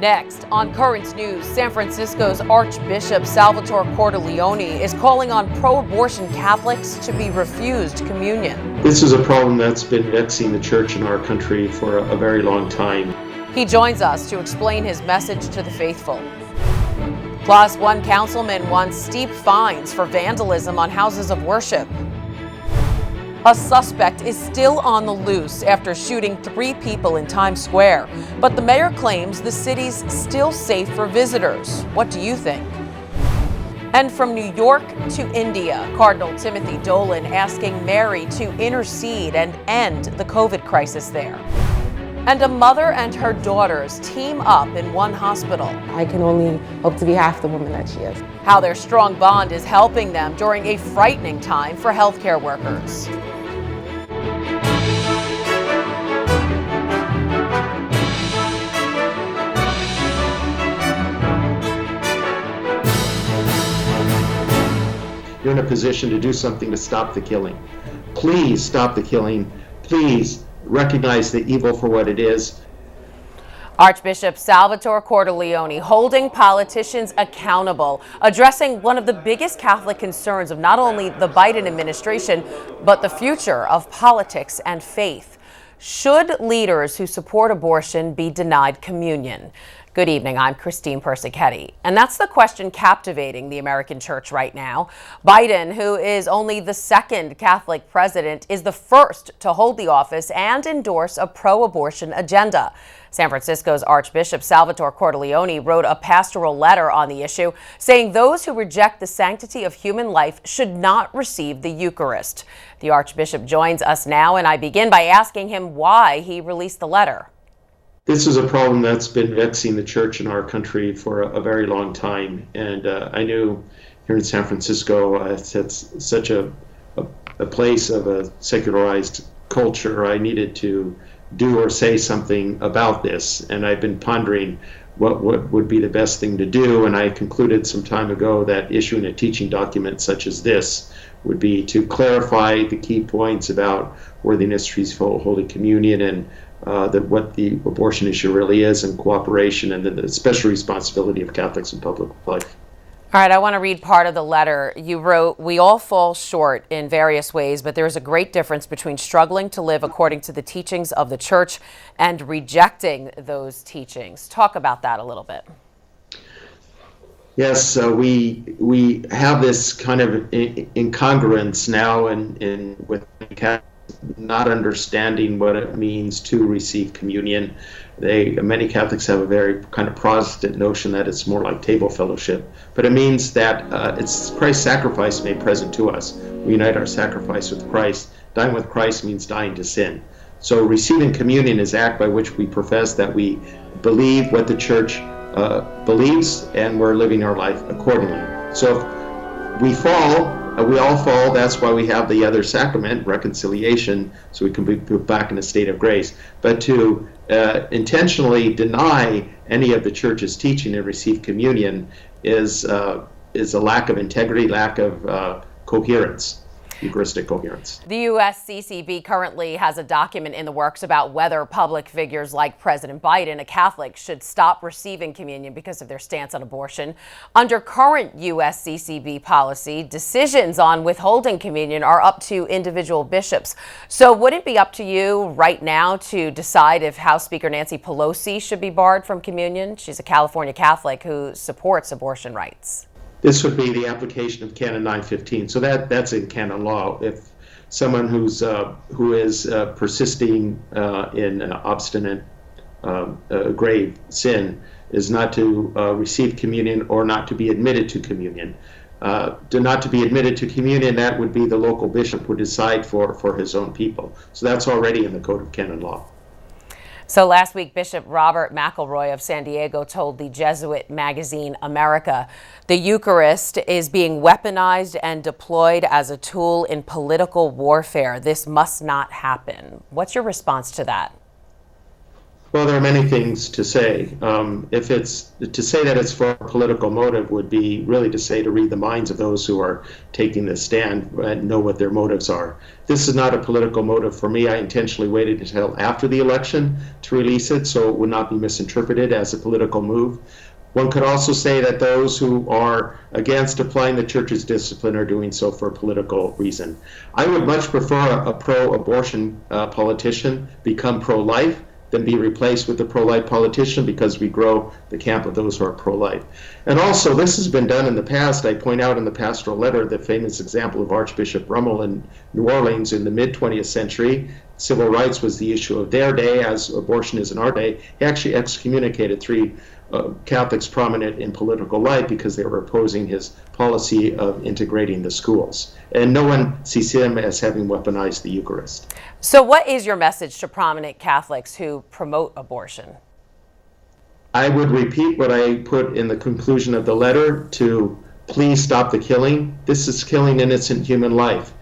Next, on Current News, San Francisco's Archbishop Salvatore Cordileone is calling on pro-abortion Catholics to be refused communion. This is a problem that's been vexing the church in our country for a very long time. He joins us to explain his message to the faithful. Plus, one councilman wants steep fines for vandalism on houses of worship. A suspect is still on the loose after shooting 3 people in Times Square, but the mayor claims the city's still safe for visitors. What do you think? And from New York to India, Cardinal Timothy Dolan asking Mary to intercede and end the COVID crisis there. And a mother and her daughters team up in one hospital. I can only hope to be half the woman that she is. How their strong bond is helping them during a frightening time for healthcare workers. You're in a position to do something to stop the killing. Please stop the killing. Please recognize the evil for what it is. Archbishop Salvatore Cordileone holding politicians accountable, addressing one of the biggest Catholic concerns of not only the Biden administration, but the future of politics and faith. Should leaders who support abortion be denied communion? Good evening, I'm Christine Persichetti, and that's the question captivating the American church right now. Biden, who is only the second Catholic president, is the first to hold the office and endorse a pro-abortion agenda. San Francisco's Archbishop Salvatore Cordileone wrote a pastoral letter on the issue, saying those who reject the sanctity of human life should not receive the Eucharist. The Archbishop joins us now, and I begin by asking him why he released the letter. This is a problem that's been vexing the church in our country for a very long time. And I knew here in San Francisco, it's such a place of a secularized culture. I needed to do or say something about this. And I've been pondering what would be the best thing to do. And I concluded some time ago that issuing a teaching document such as this would be to clarify the key points about worthiness, truthful, Holy Communion, and what the abortion issue really is, and cooperation, and the special responsibility of Catholics in public life. All right, I want to read part of the letter. You wrote, "We all fall short in various ways, but there is a great difference between struggling to live according to the teachings of the church and rejecting those teachings." Talk about that a little bit. Yes, we have this kind of incongruence now with Catholics not understanding what it means to receive communion. Many Catholics have a very kind of Protestant notion that it's more like table fellowship, but it means that it's Christ's sacrifice made present to us. We unite our sacrifice with Christ. Dying with Christ means dying to sin. So receiving communion is the act by which we profess that we believe what the church believes, and we're living our life accordingly. So if we fall, we all fall. That's why we have the other sacrament, reconciliation, so we can be put back in a state of grace. But to intentionally deny any of the church's teaching and receive communion is a lack of integrity, lack of coherence. Eucharistic coherence. The USCCB currently has a document in the works about whether public figures like President Biden, a Catholic, should stop receiving communion because of their stance on abortion. Under current USCCB policy, decisions on withholding communion are up to individual bishops. So would it be up to you right now to decide if House Speaker Nancy Pelosi should be barred from communion? She's a California Catholic who supports abortion rights. This would be the application of Canon 915. So that's in canon law. If someone who is persisting in obstinate, grave sin is not to receive communion or not to be admitted to communion. Not to be admitted to communion, that would be the local bishop would decide for his own people. So that's already in the Code of Canon Law. So last week, Bishop Robert McElroy of San Diego told the Jesuit magazine America the Eucharist is being weaponized and deployed as a tool in political warfare. This must not happen. What's your response to that? Well, there are many things to say. If it's to say that it's for a political motive would be really to read the minds of those who are taking this stand and know what their motives are. This is not a political motive for me. I intentionally waited until after the election to release it so it would not be misinterpreted as a political move. One could also say that those who are against applying the church's discipline are doing so for a political reason. I would much prefer a pro-abortion politician become pro-life than be replaced with a pro-life politician, because we grow the camp of those who are pro-life. And also, this has been done in the past. I point out in the pastoral letter the famous example of Archbishop Rummel in New Orleans in the mid-20th century. Civil rights was the issue of their day, as abortion is in our day. He actually excommunicated three Catholics prominent in political life because they were opposing his policy of integrating the schools. And no one sees him as having weaponized the Eucharist. So what is your message to prominent Catholics who promote abortion? I would repeat what I put in the conclusion of the letter to please stop the killing. This is killing innocent human life.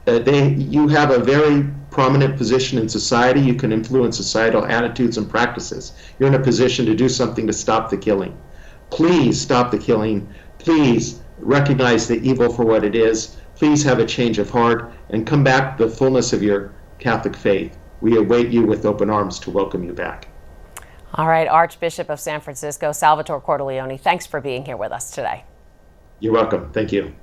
You have a very prominent position in society. You can influence societal attitudes and practices. You're in a position to do something to stop the killing. Please stop the killing. Please recognize the evil for what it is. Please have a change of heart and come back to the fullness of your Catholic faith. We await you with open arms to welcome you back. All right, Archbishop of San Francisco, Salvatore Cordileone, thanks for being here with us today. You're welcome. Thank you.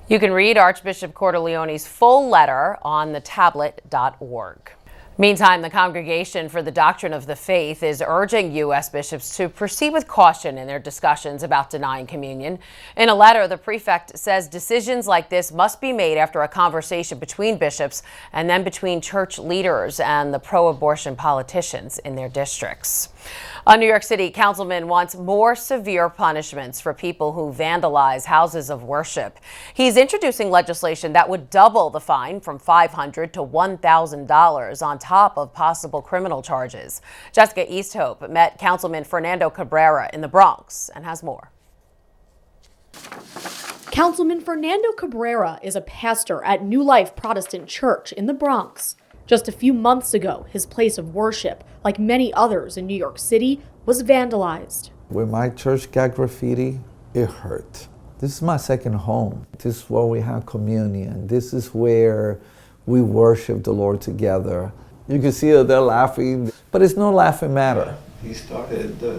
You can read Archbishop Cordileone's full letter on thetablet.org. Meantime, the Congregation for the Doctrine of the Faith is urging U.S. bishops to proceed with caution in their discussions about denying communion. In a letter, the prefect says decisions like this must be made after a conversation between bishops and then between church leaders and the pro-abortion politicians in their districts. A New York City councilman wants more severe punishments for people who vandalize houses of worship. He's introducing legislation that would double the fine from $500 to $1,000 on top of possible criminal charges. Jessica Easthope met Councilman Fernando Cabrera in the Bronx and has more. Councilman Fernando Cabrera is a pastor at New Life Protestant Church in the Bronx. Just a few months ago, his place of worship, like many others in New York City, was vandalized. When my church got graffiti, it hurt. This is my second home. This is where we have communion. This is where we worship the Lord together. You can see that they're laughing, but it's no laughing matter.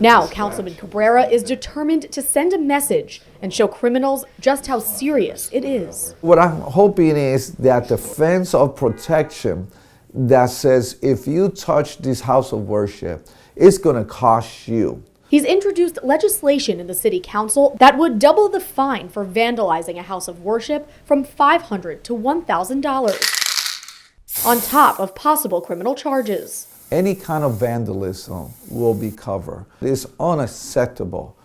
Now, Councilman Cabrera is determined to send a message and show criminals just how serious it is. What I'm hoping is that the fence of protection that says if you touch this house of worship, it's going to cost you. He's introduced legislation in the city council that would double the fine for vandalizing a house of worship from $500 to $1,000, on top of possible criminal charges. Any kind of vandalism will be covered. It is unacceptable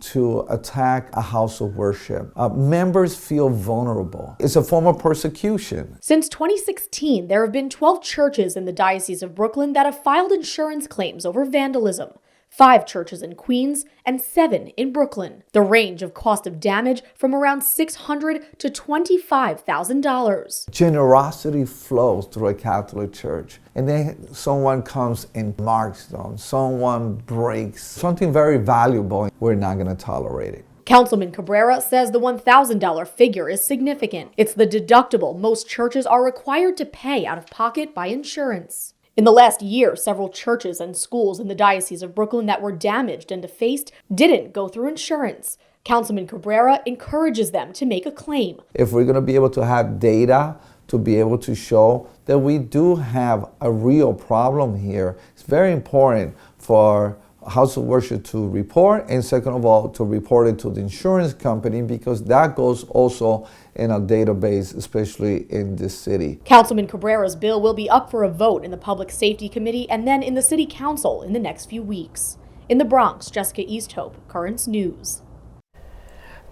to attack a house of worship. Members feel vulnerable. It's a form of persecution. Since 2016, there have been 12 churches in the Diocese of Brooklyn that have filed insurance claims over vandalism. 5 churches in Queens and 7 in Brooklyn. The range of cost of damage from around $600 to $25,000. Generosity flows through a Catholic church. And then someone comes and marks them. Someone breaks something very valuable. We're not going to tolerate it. Councilman Cabrera says the $1,000 figure is significant. It's the deductible most churches are required to pay out of pocket by insurance. In the last year, several churches and schools in the Diocese of Brooklyn that were damaged and defaced didn't go through insurance. Councilman Cabrera encourages them to make a claim. If we're going to be able to have data to be able to show that we do have a real problem here, it's very important for house of worship to report, and second of all, to report it to the insurance company, because that goes also in a database, especially in this city. Councilman Cabrera's bill will be up for a vote in the Public Safety Committee and then in the City Council in the next few weeks. In the Bronx, Jessica Easthope, Currents News.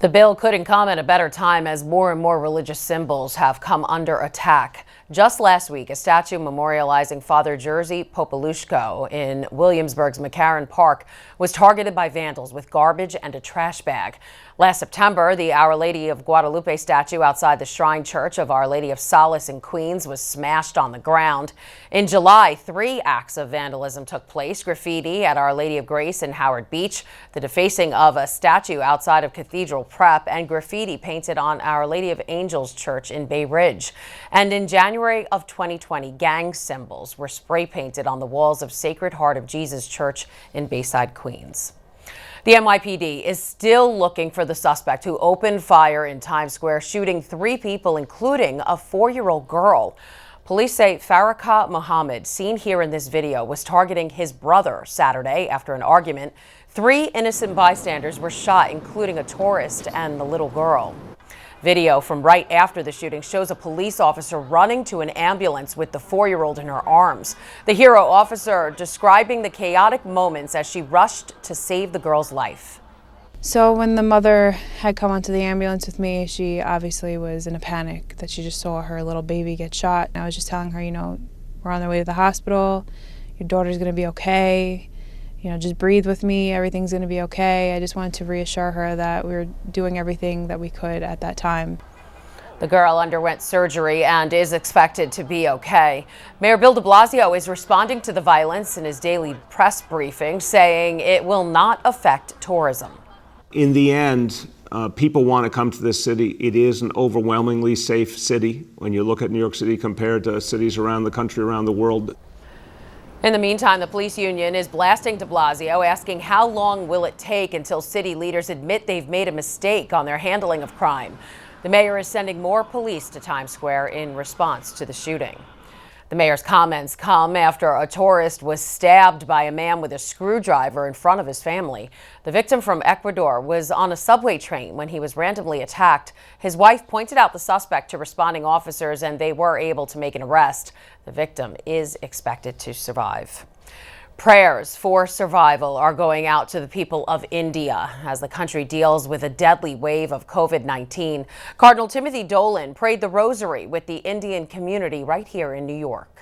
The bill couldn't come at a better time as more and more religious symbols have come under attack. Just last week, a statue memorializing Father Jerzy Popoluszko in Williamsburg's McCarran Park was targeted by vandals with garbage and a trash bag. Last September, the Our Lady of Guadalupe statue outside the Shrine Church of Our Lady of Solace in Queens was smashed on the ground. In July, 3 acts of vandalism took place: graffiti at Our Lady of Grace in Howard Beach, the defacing of a statue outside of Cathedral Prep, and graffiti painted on Our Lady of Angels Church in Bay Ridge. And in January of 2020, gang symbols were spray painted on the walls of Sacred Heart of Jesus Church in Bayside, Queens. The NYPD is still looking for the suspect who opened fire in Times Square, shooting 3 people, including a 4-year-old girl. Police say Farrakah Muhammad, seen here in this video, was targeting his brother Saturday after an argument. 3 innocent bystanders were shot, including a tourist and the little girl. Video from right after the shooting shows a police officer running to an ambulance with the 4-year-old in her arms. The hero officer describing the chaotic moments as she rushed to save the girl's life. So when the mother had come onto the ambulance with me, she obviously was in a panic that she just saw her little baby get shot. And I was just telling her, we're on our way to the hospital. Your daughter's going to be okay. Just breathe with me. Everything's going to be okay. I just wanted to reassure her that we were doing everything that we could at that time. The girl underwent surgery and is expected to be okay. Mayor Bill de Blasio is responding to the violence in his daily press briefing, saying it will not affect tourism. In the end, people want to come to this city. It is an overwhelmingly safe city when you look at New York City compared to cities around the country, around the world. In the meantime, the police union is blasting de Blasio, asking how long will it take until city leaders admit they've made a mistake on their handling of crime. The mayor is sending more police to Times Square in response to the shooting. The mayor's comments come after a tourist was stabbed by a man with a screwdriver in front of his family. The victim from Ecuador was on a subway train when he was randomly attacked. His wife pointed out the suspect to responding officers, and they were able to make an arrest. The victim is expected to survive. Prayers for survival are going out to the people of India as the country deals with a deadly wave of COVID-19. Cardinal Timothy Dolan prayed the rosary with the Indian community right here in New York.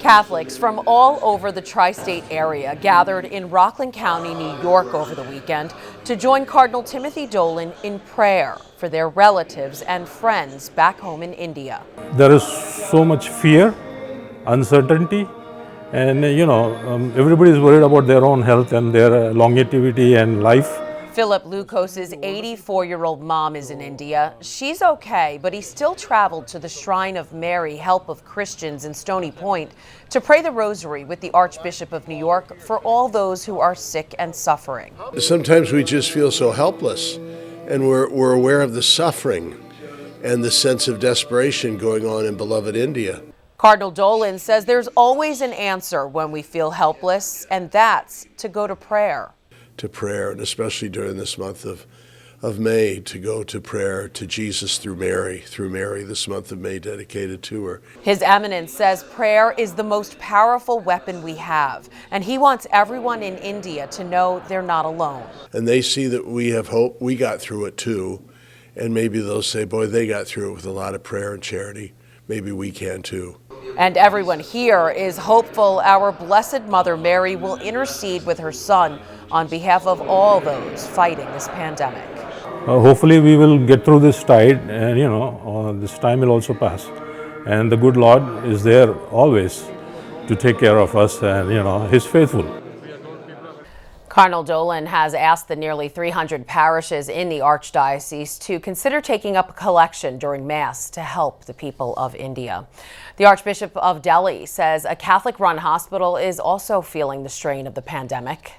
Catholics from all over the tri-state area gathered in Rockland County, New York over the weekend to join Cardinal Timothy Dolan in prayer for their relatives and friends back home in India. There is so much fear, uncertainty, and everybody is worried about their own health and their longevity and life. Philip Lucas's 84-year-old mom is in India. She's okay, but he still traveled to the Shrine of Mary, Help of Christians in Stony Point to pray the rosary with the Archbishop of New York for all those who are sick and suffering. Sometimes we just feel so helpless, and we're aware of the suffering and the sense of desperation going on in beloved India. Cardinal Dolan says there's always an answer when we feel helpless, and that's to go to prayer. To prayer, and especially during this month of May, to go to prayer to Jesus through Mary, this month of May dedicated to her. His Eminence says prayer is the most powerful weapon we have, and he wants everyone in India to know they're not alone. And they see that we have hope, we got through it too, and maybe they'll say, boy, they got through it with a lot of prayer and charity. Maybe we can too. And everyone here is hopeful our Blessed Mother Mary will intercede with her Son on behalf of all those fighting this pandemic. Hopefully we will get through this tide, and this time will also pass. And the good Lord is there always to take care of us, and He's faithful. Cardinal Dolan has asked the nearly 300 parishes in the Archdiocese to consider taking up a collection during Mass to help the people of India. The Archbishop of Delhi says a Catholic-run hospital is also feeling the strain of the pandemic.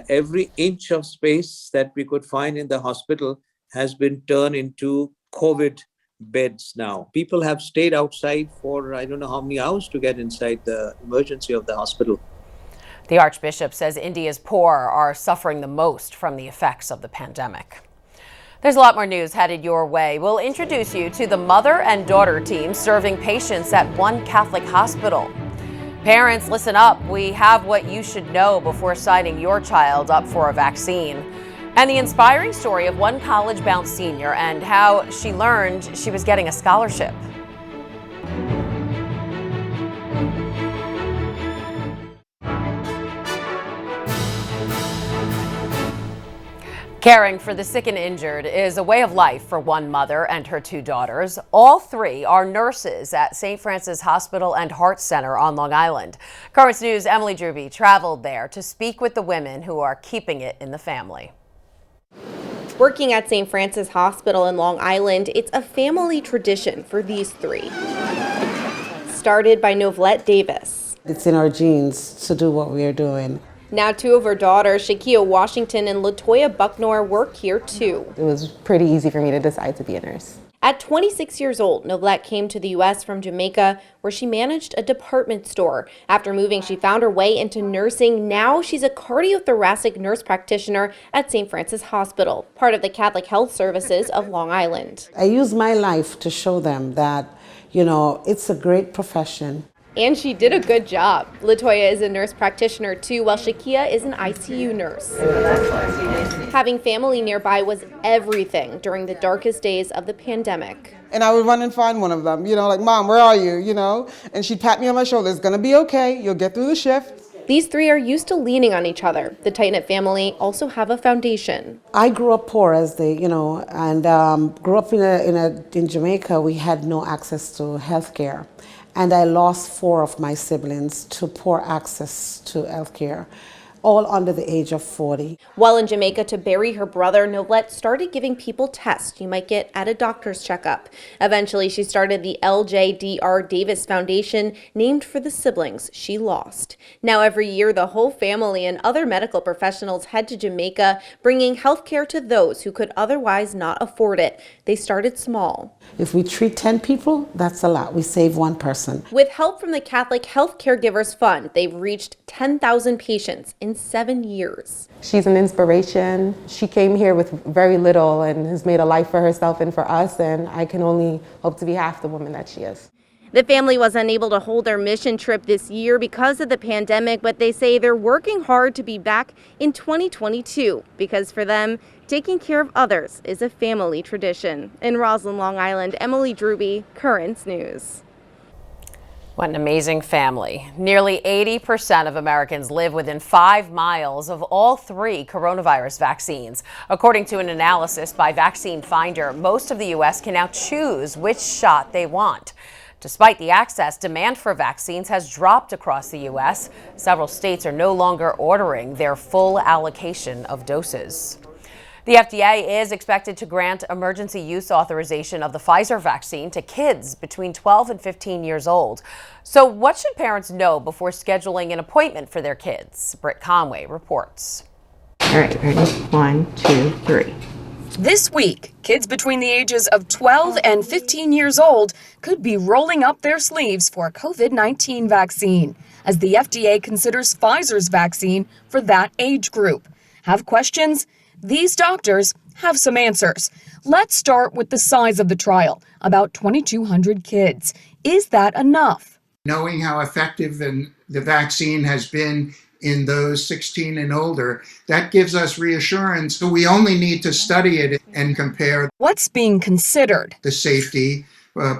Every inch of space that we could find in the hospital has been turned into COVID beds now. People have stayed outside for I don't know how many hours to get inside the emergency of the hospital. The Archbishop says India's poor are suffering the most from the effects of the pandemic. There's a lot more news headed your way. We'll introduce you to the mother and daughter team serving patients at one Catholic hospital. Parents, listen up. We have what you should know before signing your child up for a vaccine. And the inspiring story of one college-bound senior and how she learned she was getting a scholarship. Caring for the sick and injured is a way of life for one mother and her two daughters. All three are nurses at St. Francis Hospital and Heart Center on Long Island. Currents News' Emily Druby traveled there to speak with the women who are keeping it in the family. Working at St. Francis Hospital in Long Island, it's a family tradition for these three. Started by Novlette Davis. It's in our genes to do what we are doing. Now two of her daughters, Shakia Washington and Latoya Bucknor, work here too. It was pretty easy for me to decide to be a nurse. At 26 years old, Novlette came to the U.S. from Jamaica, where she managed a department store. After moving, she found her way into nursing. Now she's a cardiothoracic nurse practitioner at St. Francis Hospital, part of the Catholic Health Services of Long Island. I use my life to show them that, it's a great profession. And she did a good job. Latoya is a nurse practitioner too, while Shakia is an ICU nurse. Having family nearby was everything during the darkest days of the pandemic. And I would run and find one of them, like, Mom, where are you, And she'd pat me on my shoulder. It's gonna be okay. You'll get through the shift. These three are used to leaning on each other. The tight-knit family also have a foundation. I grew up poor and grew up in Jamaica. We had no access to health care. And I lost 4 of my siblings to poor access to health care, all under the age of 40. While in Jamaica to bury her brother, Novlette started giving people tests you might get at a doctor's checkup. Eventually, she started the LJDR Davis Foundation, named for the siblings she lost. Now every year, the whole family and other medical professionals head to Jamaica, bringing health care to those who could otherwise not afford it. They started small. If we treat 10 people, that's a lot. We save 1 person. With help from the Catholic Health Caregivers Fund, they've reached 10,000 patients in 7 years. She's an inspiration. She came here with very little and has made a life for herself and for us, and I can only hope to be half the woman that she is. The family was unable to hold their mission trip this year because of the pandemic, but they say they're working hard to be back in 2022 because for them, taking care of others is a family tradition. In Roslyn, Long Island, Emily Druby, Currents News. What an amazing family. Nearly 80% of Americans live within 5 miles of all 3 coronavirus vaccines. According to an analysis by Vaccine Finder, most of the U.S. can now choose which shot they want. Despite the access, demand for vaccines has dropped across the U.S. Several states are no longer ordering their full allocation of doses. The FDA is expected to grant emergency use authorization of the Pfizer vaccine to kids between 12 and 15 years old. So what should parents know before scheduling an appointment for their kids? Britt Conway reports. All right, ready? 1, 2, 3. This week, kids between the ages of 12 and 15 years old could be rolling up their sleeves for a COVID-19 vaccine, as the FDA considers Pfizer's vaccine for that age group. Have questions? These doctors have some answers. Let's start with the size of the trial, about 2,200 kids. Is that enough? Knowing how effective the vaccine has been in those 16 and older, that gives us reassurance. So we only need to study it and compare what's being considered. The safety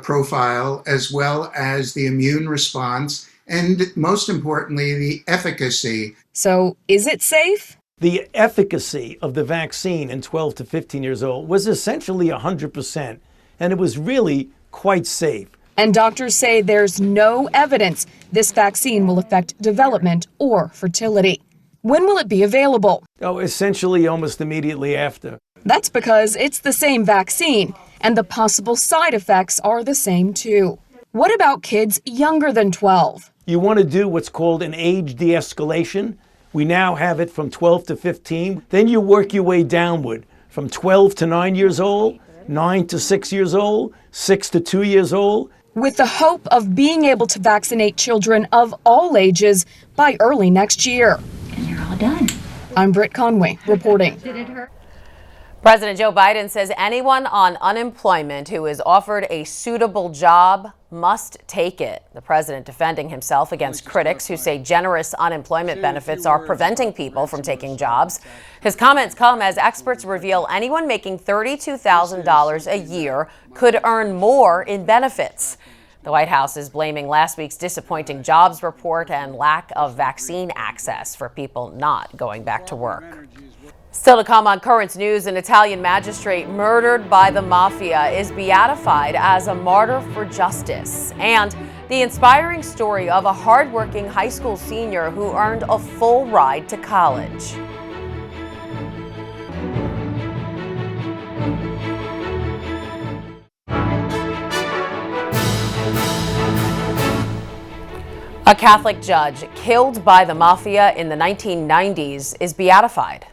profile, as well as the immune response, and most importantly, the efficacy. So is it safe? The efficacy of the vaccine in 12 to 15 years old was essentially 100%, and it was really quite safe. And doctors say there's no evidence this vaccine will affect development or fertility. When will it be available? Oh, essentially almost immediately after. That's because it's the same vaccine, and the possible side effects are the same too. What about kids younger than 12? You want to do what's called an age de-escalation. We now have it from 12 to 15. Then you work your way downward from 12 to 9 years old, 9 to 6 years old, 6 to 2 years old. With the hope of being able to vaccinate children of all ages by early next year. And you're all done. I'm Britt Conway reporting. President Joe Biden says anyone on unemployment who is offered a suitable job must take it. The president defending himself against critics who say generous unemployment benefits are preventing people from taking jobs. His comments come as experts reveal anyone making $32,000 a year could earn more in benefits. The White House is blaming last week's disappointing jobs report and lack of vaccine access for people not going back to work. Still to come on Currents News, an Italian magistrate murdered by the mafia is beatified as a martyr for justice. And the inspiring story of a hardworking high school senior who earned a full ride to college. A Catholic judge killed by the mafia in the 1990s is beatified.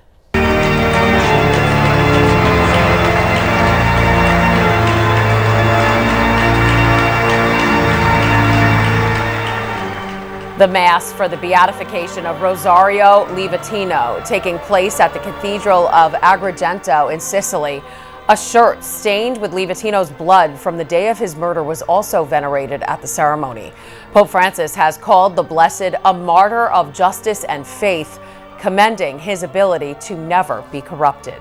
The Mass for the beatification of Rosario Livatino taking place at the Cathedral of Agrigento in Sicily. A shirt stained with Livatino's blood from the day of his murder was also venerated at the ceremony. Pope Francis has called the Blessed a martyr of justice and faith, commending his ability to never be corrupted.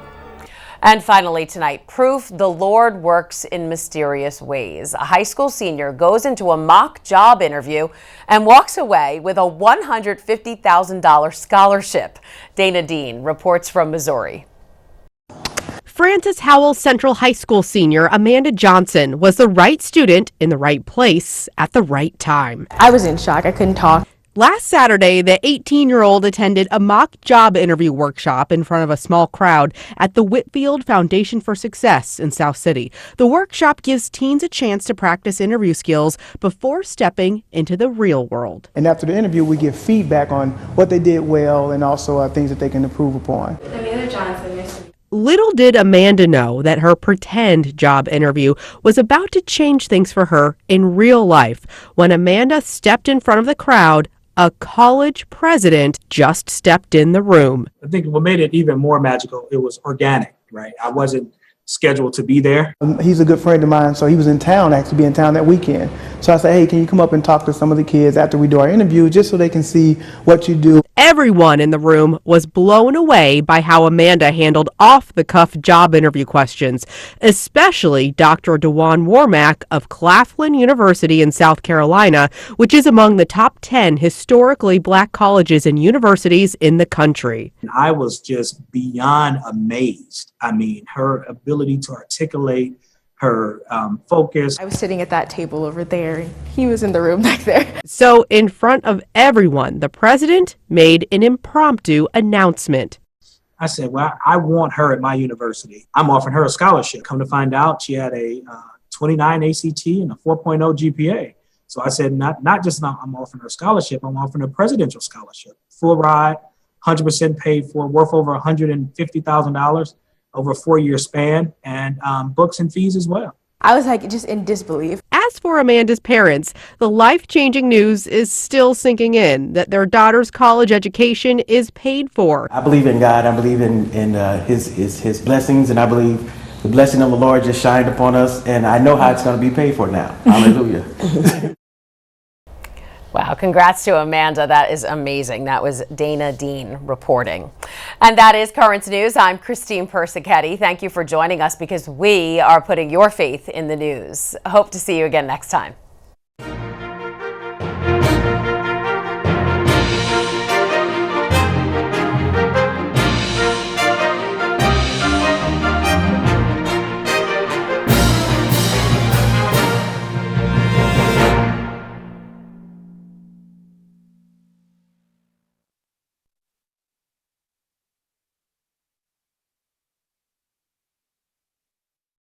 And finally tonight, proof the Lord works in mysterious ways. A high school senior goes into a mock job interview and walks away with a $150,000 scholarship. Dana Dean reports from Missouri. Francis Howell Central High School senior Amanda Johnson was the right student in the right place at the right time. I was in shock. I couldn't talk. Last Saturday, the 18-year-old attended a mock job interview workshop in front of a small crowd at the Whitfield Foundation for Success in South City. The workshop gives teens a chance to practice interview skills before stepping into the real world. And after the interview, we give feedback on what they did well and also things that they can improve upon. Amanda Johnson. Little did Amanda know that her pretend job interview was about to change things for her in real life. When Amanda stepped in front of the crowd, a college president just stepped in the room. I think what made it even more magical, it was organic, right? I wasn't scheduled to be there. He's a good friend of mine, so he was in town, actually be in town that weekend. So I said, hey, can you come up and talk to some of the kids after we do our interview, just so they can see what you do. Everyone in the room was blown away by how Amanda handled off-the-cuff job interview questions, especially Dr. DeJuan Warmack of Claflin University in South Carolina, which is among the top 10 historically black colleges and universities in the country. I was just beyond amazed. I mean, her ability to articulate, her focus. I was sitting at that table over there. He was in the room back there. So in front of everyone, the president made an impromptu announcement. I said, well, I want her at my university. I'm offering her a scholarship. Come to find out, she had a 29 ACT and a 4.0 GPA. So I said, not just I'm offering her a scholarship, I'm offering a presidential scholarship. Full ride, 100% paid for, worth over $150,000 over a 4-year span, and books and fees as well. I was like just in disbelief. As for Amanda's parents, the life-changing news is still sinking in that their daughter's college education is paid for. I believe in God. I believe in his blessings, and I believe the blessing of the Lord just shined upon us, and I know how it's going to be paid for now. Hallelujah. Wow, congrats to Amanda. That is amazing. That was Dana Dean reporting. And that is Currents News. I'm Christine Persichetti. Thank you for joining us because we are putting your faith in the news. Hope to see you again next time.